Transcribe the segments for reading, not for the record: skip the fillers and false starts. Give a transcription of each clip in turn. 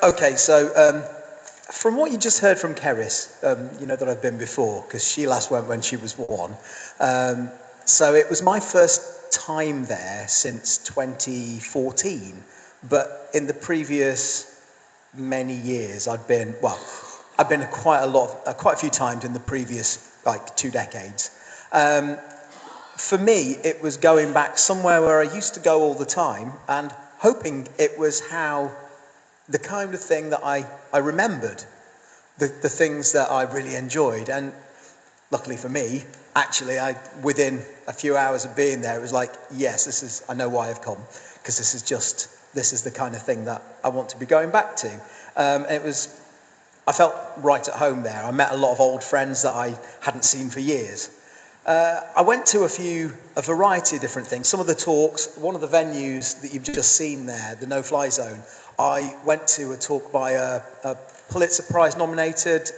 Okay, so from what you just heard from Keris, you know that I've been before, because she last went when she was 1. So it was my first time there since 2014, but in the previous many years I've been quite a few times in the previous 2 decades. For me, it was going back somewhere where I used to go all the time and hoping it was the kind of thing that I remembered, the things that I really enjoyed. And luckily for me, actually, within a few hours of being there, it was like, yes, I know why I've come, because this is the kind of thing that I want to be going back to. I felt right at home there. I met a lot of old friends that I hadn't seen for years. I went to a variety of different things. Some of the talks, one of the venues that you've just seen there, the No-Fly Zone, I went to a talk by a Pulitzer Prize nominated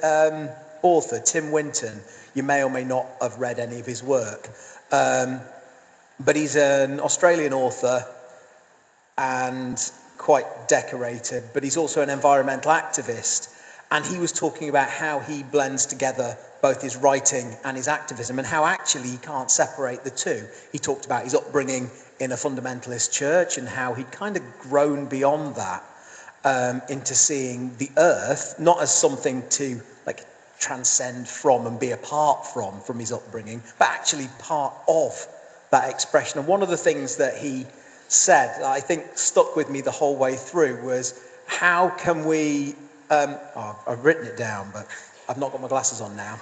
author, Tim Winton. You may or may not have read any of his work. But he's an Australian author and quite decorated, but he's also an environmental activist. And he was talking about how he blends together both his writing and his activism, and how actually he can't separate the two. He talked about his upbringing in a fundamentalist church and how he'd kind of grown beyond that into seeing the earth not as something to transcend from and be apart from his upbringing, but actually part of that expression. And one of the things that he said that I think stuck with me the whole way through was, how can we I've written it down, but I've not got my glasses on now.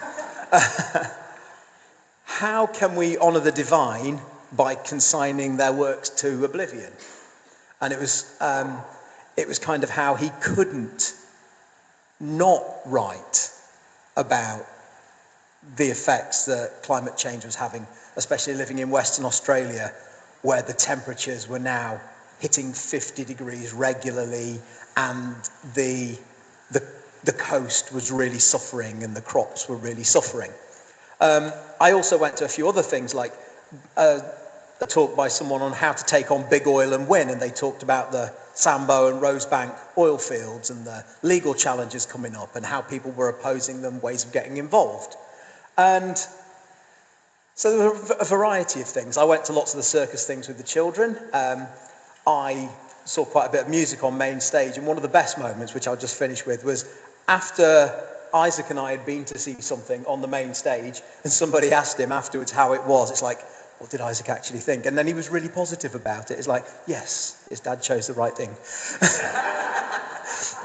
How can we honour the divine by consigning their works to oblivion? And it was kind of how he couldn't not write about the effects that climate change was having, especially living in Western Australia, where the temperatures were now hitting 50 degrees regularly, and the coast was really suffering and the crops were really suffering. I also went to a few other things, like a talk by someone on how to take on big oil and win, and they talked about the Sambo and Rosebank oil fields and the legal challenges coming up and how people were opposing them, ways of getting involved. And so there were a variety of things. I went to lots of the circus things with the children. I saw quite a bit of music on main stage, and one of the best moments, which I'll just finish with, was after Isaac and I had been to see something on the main stage, and somebody asked him afterwards how it was. It's like, what did Isaac actually think? And then he was really positive about it. It's like, yes, his dad chose the right thing.